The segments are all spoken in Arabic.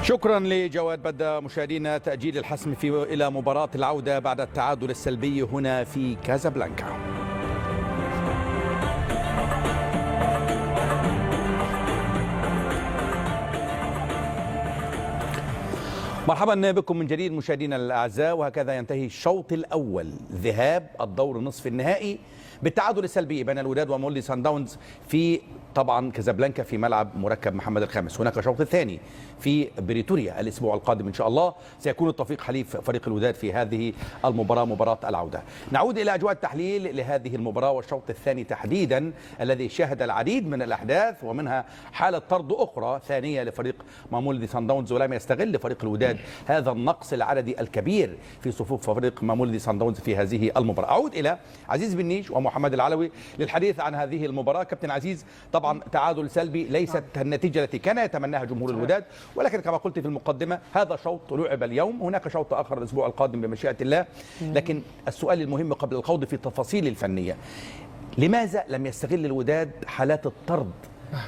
شكرا لجواد بدة. مشاهدينا، تأجيل الحسم إلى مباراة العودة بعد التعادل السلبي هنا في كازابلانكا. مرحبا بكم من جديد مشاهدينا الأعزاء، وهكذا ينتهي الشوط الأول ذهاب الدور نصف النهائي بالتعادل السلبي بين الوداد ومولدي سان داونز في طبعا كازابلانكا في ملعب مركب محمد الخامس. هناك شوط الثاني في بريتوريا الاسبوع القادم ان شاء الله، سيكون التوفيق حليف فريق الوداد في هذه المباراه، مباراه العوده. نعود الى اجواء التحليل لهذه المباراه والشوط الثاني تحديدا الذي شهد العديد من الاحداث، ومنها حاله طرد اخرى ثانيه لفريق مولدي سان داونز، ولم يستغل فريق الوداد هذا النقص العددي الكبير في صفوف فريق مولدي سان داونز في هذه المباراه. اعود الى عزيز بن نيش ومحمد العلوي للحديث عن هذه المباراه. كابتن عزيز، طبعا تعادل سلبي ليست النتيجه التي كان يتمناها جمهور الوداد، ولكن كما قلت في المقدمه هذا شوط لعب اليوم، هناك شوط اخر الاسبوع القادم بمشيئه الله. لكن السؤال المهم قبل الخوض في التفاصيل الفنيه، لماذا لم يستغل الوداد حالات الطرد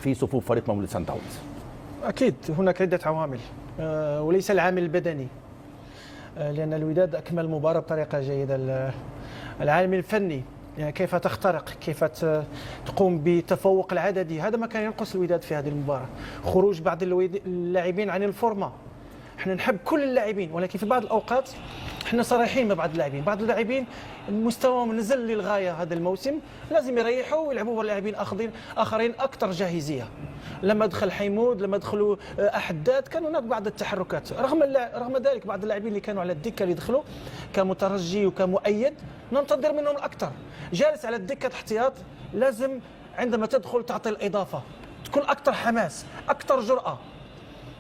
في صفوف فريق مولودي سان داونز؟ اكيد هناك عده عوامل وليس العامل البدني، لان الوداد اكمل المباراه بطريقه جيده. العامل الفني، يعني كيف تخترق، كيف تقوم بتفوق العددي، هذا ما كان ينقص الوداد في هذه المباراة. خروج بعض اللاعبين عن الفورمة، احنا نحب كل اللاعبين، ولكن في بعض الأوقات احنا صريحين مع بعض اللاعبين مستواهم نزل للغاية هذا الموسم، لازم يريحوا ويلعبوا لاعبين آخرين أكثر جاهزية. لما دخل حيمود، لما دخلوا أحداد، كان هناك بعض التحركات. رغم ذلك بعض اللاعبين اللي كانوا على الدكة اللي دخلوا كمترجي وكمؤيد ننتظر منهم الأكثر. جالس على الدكة احتياط، لازم عندما تدخل تعطي الإضافة، تكون أكثر حماس، أكثر جرأة.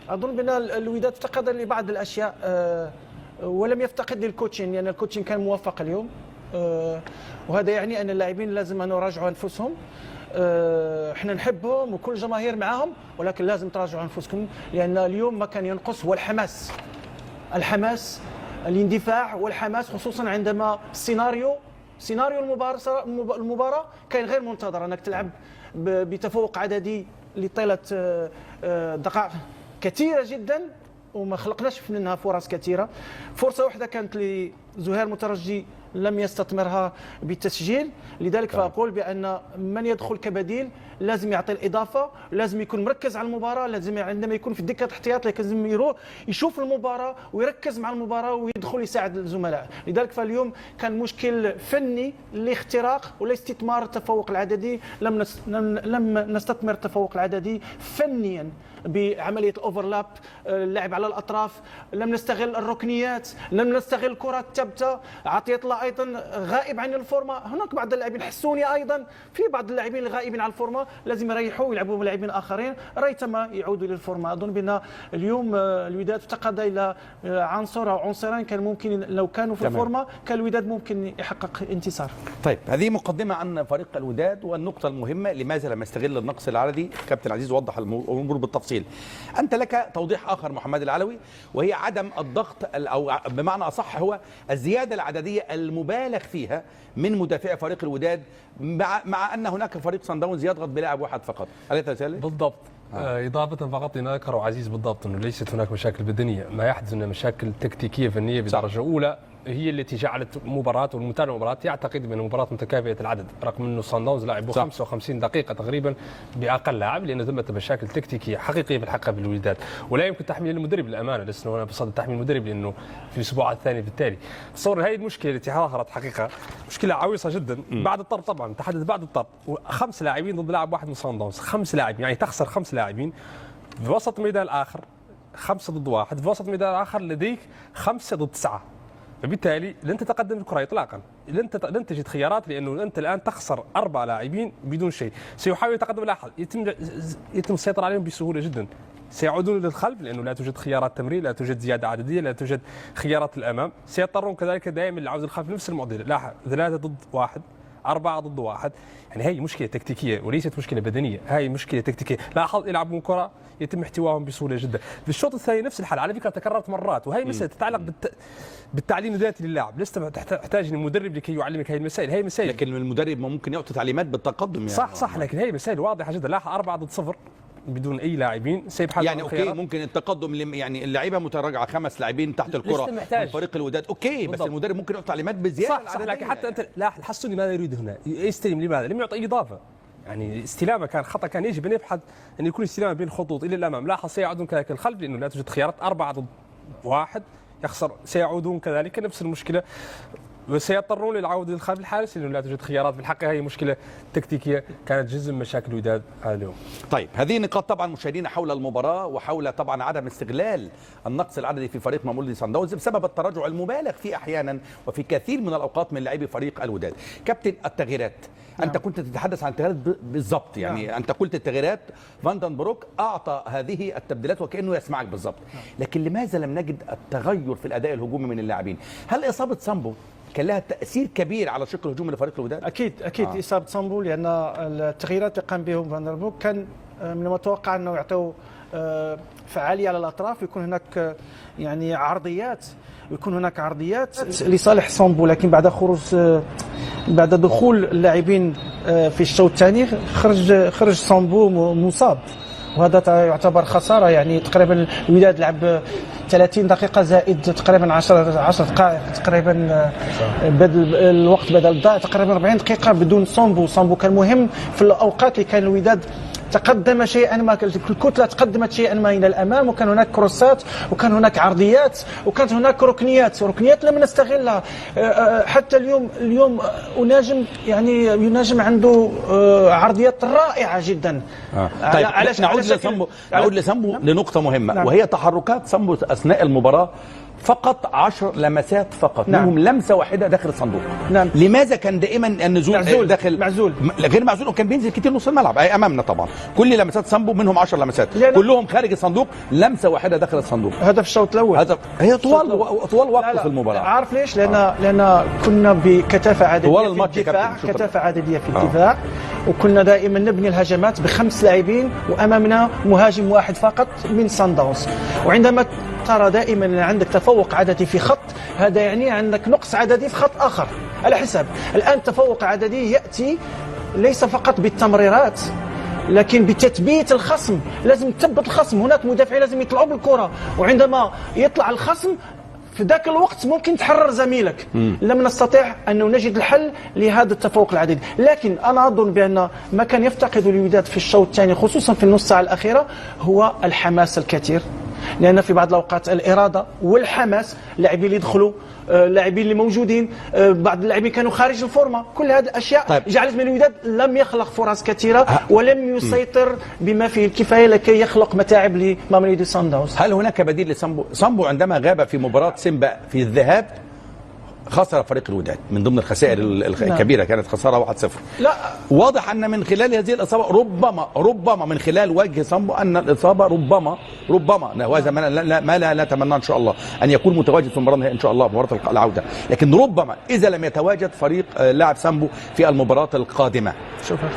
أظن بأن الوداد افتقد لبعض الأشياء ولم يفتقد للكوتشين، لأن الكوتشين كان موفق اليوم، وهذا يعني أن اللاعبين لازم أن يراجعوا أنفسهم. احنا نحبهم وكل جماهير معاهم، ولكن لازم تراجعوا أنفسكم، لأن اليوم ما كان ينقص هو الحماس، الاندفاع والحماس، خصوصا عندما سيناريو المباراة كان غير منتظر، أنك تلعب بتفوق عددي لطيلة دقائق كثيرة جدا وما خلقناش منها فرص كثيرة. فرصة واحدة كانت لزهير مترجي لم يستثمرها بالتسجيل، لذلك فأقول بأن من يدخل كبديل لازم يعطي الإضافة، لازم يكون مركز على المباراة، لازم عندما يكون في الدكة الاحتياط لازم يروح يشوف المباراة ويركز مع المباراة ويدخل يساعد الزملاء. لذلك فاليوم كان مشكل فني لاختراق ولاستثمار التفوق العددي، لم نستثمر التفوق العددي فنيا بعملية الأوفرلاب، اللعب على الأطراف، لم نستغل الركنيات، لم نستغل الكرة الثابتة. عطية الله أيضا غائب عن الفورمة، هناك بعض اللاعبين حسوني أيضا، في بعض اللاعبين الغائبين عن الفورمة، لازم يريحوا ويلعبوا مع لاعبين آخرين ريثما يعودوا للفورمة. أظن بأن اليوم الوداد افتقد إلى عنصر أو عنصرين كان ممكن لو كانوا في الفورمة كان الوداد ممكن يحقق انتصار. طيب، هذه مقدمة عن فريق الوداد، والنقطة المهمة لماذا لم يستغل النقص العددي. كابتن عزيز وضح الأمور بالتفصيل. أنت لك توضيح آخر محمد العلوي، وهي عدم الضغط، أو بمعنى أصح هو الزيادة العددية المبالغ فيها من مدافع فريق الوداد، مع أن هناك فريق صن داونز يضغط بلاعب واحد فقط. أليس ذلك؟ بالضبط. إضافة فقط لنذكر عزيز بالضبط أنه ليست هناك مشاكل بدنية، ما يحدث أن مشاكل تكتيكية فنية بدرجة أولى هي التي جعلت مباراة والمتابع المباراة يعتقد بأن مباراة متكافئة العدد، رغم أنه صن داونز لعبوا 55 دقيقة تقريبا بأقل لاعب، لأن ثمة مشاكل تكتيكية حقيقية في الحق بالوداد، ولا يمكن تحميل المدرب للأمانة، لسنا هنا بصدد تحميل المدرب لأنه في الأسبوع الثاني. بالتالي تصور هذه المشكلة التي ظهرت حقيقة مشكلة عويصة جدا بعد الطرد. طبعا تحدث بعد الطرد، وخمس لاعبين ضد لاعب واحد من صن داونز، 5 لاعبين، يعني تخسر 5 لاعبين في وسط ميدان الآخر، 5 ضد 1 في وسط ميدان الآخر لديك 5 ضد 9. فبالتالي لن تتقدم الكرة إطلاقا، لن تجد خيارات، لأنه أنت الآن تخسر 4 لاعبين بدون شيء. سيحاول يتقدم لاحظ، يتم السيطرة عليهم بسهولة جدا، سيعودون للخلف لأنه لا توجد خيارات تمرير، لا توجد زيادة عددية، لا توجد خيارات الأمام، سيضطرون كذلك دائما للعودة للخلف نفس المعضلة. لاحظ 3 ضد 1، 4 ضد 1، يعني هي مشكلة تكتيكية وليست مشكلة بدنية، هاي مشكلة تكتيكية. لاحظ يلعبون كرة يتم احتوائهم بسهولة جدا. في الشوط الثاني نفس الحال على فكرة، تكررت مرات، وهي مسألة تتعلق بالتعليم الذاتي للاعب، لسه تحتاج المدرب لكي يعلمك هذه المسائل. هي مسائل لكن المدرب ممكن يعطي تعليمات بالتقدم يعني. صح، لكن هي مسائل واضحة جدا. لاحظ 4 ضد 0 بدون اي لاعبين سيبحث يعني عن اوكي خيارات. ممكن التقدم يعني اللعيبه متراجعه 5 لاعبين تحت الكره لسه محتاج. من فريق الوداد اوكي بالضبط. بس المدرب ممكن يحط تعليمات بزياده صح لكن حتى انت لاحظ الحسوني ماذا يريد هنا؟ يستلم لماذا؟ لم يعطي اضافه. يعني استلامه كان خطا، كان يجب ان يبحث ان يكون استلامه بين الخطوط الى الامام. لاحظ سيعودون كذلك الخلف لانه لا توجد خيارات 4 ضد 1 يخسر، سيعودون كذلك نفس المشكله وسيضطرون للعوده للخلف الحارس لانه لا توجد خيارات. بالحقيقه هي مشكله تكتيكيه كانت جزء من مشاكل الوداد هذا اليوم. طيب هذه نقاط طبعا مشاهدينا حول المباراه وحول طبعا عدم استغلال النقص العددي في فريق مامولدي صن داونز بسبب التراجع المبالغ فيه احيانا وفي كثير من الاوقات من لاعبي فريق الوداد. كابتن التغييرات انت كنت تتحدث عن التغييرات بالضبط يعني انت قلت التغييرات فاندن بروك اعطى هذه التبديلات وكانه يسمعك بالضبط، لكن لماذا لم نجد التغير في الاداء الهجومي من اللاعبين؟ هل اصابه سامبو كان لها تاثير كبير على شق الهجوم لفريق الوداد؟ اكيد اصابه سامبو، لان التغييرات اللي قام بهم فاندر بروك كان من المتوقع انه يعطوا فعاليه على الاطراف، يكون هناك يعني عرضيات، ويكون هناك عرضيات لصالح سامبو. لكن بعد دخول اللاعبين في الشوط الثاني خرج سامبو مصاب، وهذا يعتبر خساره. يعني تقريبا الوداد لعب 30 دقيقه زائد تقريبا 10 دقائق تقريبا بدل الوقت بدل ضاع تقريبا 40 دقيقه بدون سامبو كان مهم في الاوقات اللي كان الوداد تقدم شيئا ما، الكتله تقدمت شيئا ما الى الامام، وكان هناك كروسات وكان هناك عرضيات وكانت هناك ركنيات لم نستغلها. حتى اليوم يناجم عنده عرضيات رائعه جدا. طيب نعود لسامبو لنقطه مهمه. نعم. وهي تحركات سامبو اثناء المباراه فقط 10 لمسات فقط. نعم. منهم لمسه واحده داخل الصندوق. نعم. لماذا كان دائما النزول داخل غير معزول وكان بينزل كتير نص الملعب اي امامنا طبعا. كل لمسات سامبو منهم 10 لمسات كلهم خارج الصندوق، لمسه واحده داخل الصندوق. هذا في الشوط الاول. هي طوال وقت في المباراه. عارف ليش؟ لان كنا بكثافه عدديه في الدفاع، كثافه عدديه في الدفاع، وكنا دائما نبني الهجمات ب5 لاعبين وامامنا مهاجم واحد فقط من صن داونز. وعندما ترى دائما ان عندك تفوق عددي في خط، هذا يعني عندك نقص عددي في خط اخر على حساب. الان تفوق عددي ياتي ليس فقط بالتمريرات لكن بتثبيت الخصم. لازم تثبت الخصم، هناك مدافعين لازم يطلعوا بالكره، وعندما يطلع الخصم في ذاك الوقت ممكن تحرر زميلك. لم نستطيع أن نجد الحل لهذا التفوق العددي. لكن أنا أظن بأن ما كان يفتقد الوداد في الشوط الثاني خصوصا في النص ساعة الأخيرة هو الحماس الكثير، لأن في بعض الأوقات الإرادة والحماس، اللاعبين اللي يدخلوا، اللاعبين اللي موجودين، بعض اللاعبين كانوا خارج الفورمه، كل هذه الاشياء طيب. جعلت من الوداد لم يخلق فرص كثيره ولم يسيطر بما فيه الكفايه لكي يخلق متاعب لماموليدي صن داونز. هل هناك بديل لسامبو؟ سامبو عندما غاب في مباراه سيمبا في الذهاب خسر فريق الوداد من ضمن الخسائر الكبيره، كانت خساره 1-0. لا واضح ان من خلال هذه الاصابه ربما من خلال وجه سامبو ان الاصابه ربما وهذا ما لا نتمنى ان شاء الله ان يكون متواجد في المباراه ان شاء الله في مباراه العوده، لكن ربما اذا لم يتواجد فريق لاعب سامبو في المباراه القادمه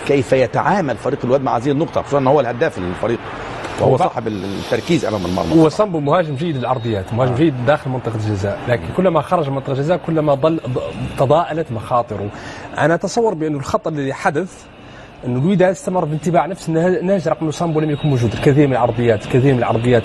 كيف يتعامل فريق الوداد مع هذه النقطه، خصوصا ان هو الهداف للفريق وهو صاحب التركيز امام المرمى. هو سامبو مهاجم جيد للعرضيات، مهاجم جيد داخل منطقه الجزاء، لكن كلما خرج من منطقه الجزاء كلما تضاءلت مخاطره. انا اتصور بانه الخطا الذي حدث انه الوداد استمر بانتباع نفس النهج رغم انه سامبو لم يكن موجود. الكثير من العرضيات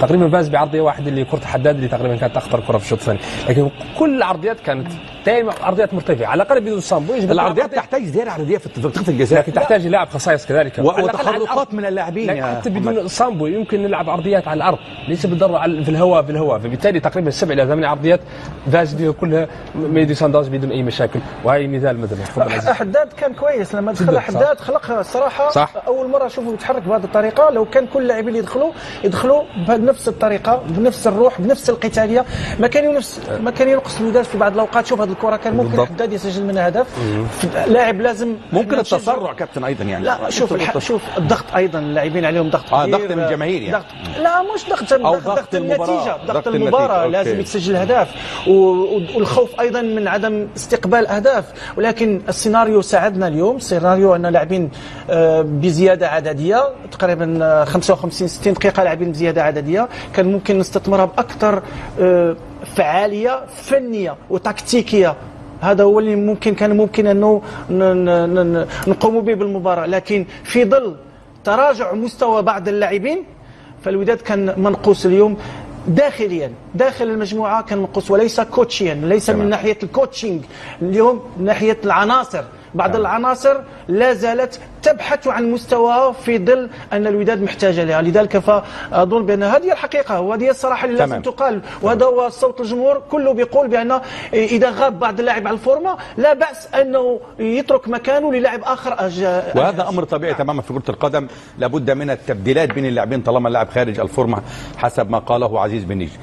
تقريبا فاز بعرضيه واحده اللي كره حداد اللي تقريبا كانت اخطر كره في الشوط الثاني، لكن كل العرضيات كانت دائما عرضيات مرتفعه على الاقل بدون سامبو. العرضيات تحتاج زياده عرضيه في منطقه الجزاء، لكن تحتاج لاعب خصائص كذلك وتحركات من اللاعبين. حتى بدون سامبو يمكن نلعب عرضيات على الارض ليس بالضروره في الهواء، فبالتالي تقريبا 7 إلى 8 عرضيات فاز بها كلها ميدي صن داونز بدون اي مشاكل، وهي مثال مثلا. حداد كان كويس لما دخل حداد، خلق صراحه صح. اول مره اشوفه يتحرك بهذه الطريقه. لو كان كل اللاعبين اللي يدخلوا بنفس الطريقه بنفس الروح بنفس القتاليه ما كان ينقص الوداد في بعض الاوقات. شوف هذه الكره كان ممكن حداد يسجل منها هدف. لاعب لازم ممكن التسرع كابتن ايضا يعني. لا شوف الضغط ايضا اللاعبين عليهم ضغط كبير. ضغط من الجماهير يعني. لا مش ضغط النتيجه، ضغط المباراه لازم يتسجل هدف، والخوف ايضا من عدم استقبال اهداف. ولكن السيناريو ساعدنا اليوم، سيناريو ان لاعبين بزياده عدديه تقريبا 55-60 دقيقه لاعبين بزياده عدديه، كان ممكن نستثمرها باكثر فعاليه فنيه وتكتيكيه. هذا هو اللي كان ممكن انه نقوم به بالمباراه. لكن في ظل تراجع مستوى بعض اللاعبين، فالوداد كان منقوص اليوم داخليا داخل المجموعه، كان منقوص وليس كوتشيا، ليس من ناحيه الكوتشنج. اليوم من ناحيه العناصر، بعض العناصر لا زالت تبحث عن مستواها في ظل ان الوداد محتاجه لها. لذلك فاظن بان هذه الحقيقه وهذه الصراحه اللي لازم تقال، وهذا هو صوت الجمهور كله بيقول بان اذا غاب بعض اللاعب على الفورمه لا باس انه يترك مكانه للاعب اخر وهذا امر طبيعي تماما في كره القدم، لابد من التبديلات بين اللاعبين طالما اللاعب خارج الفورمه حسب ما قاله عزيز بن نيجي.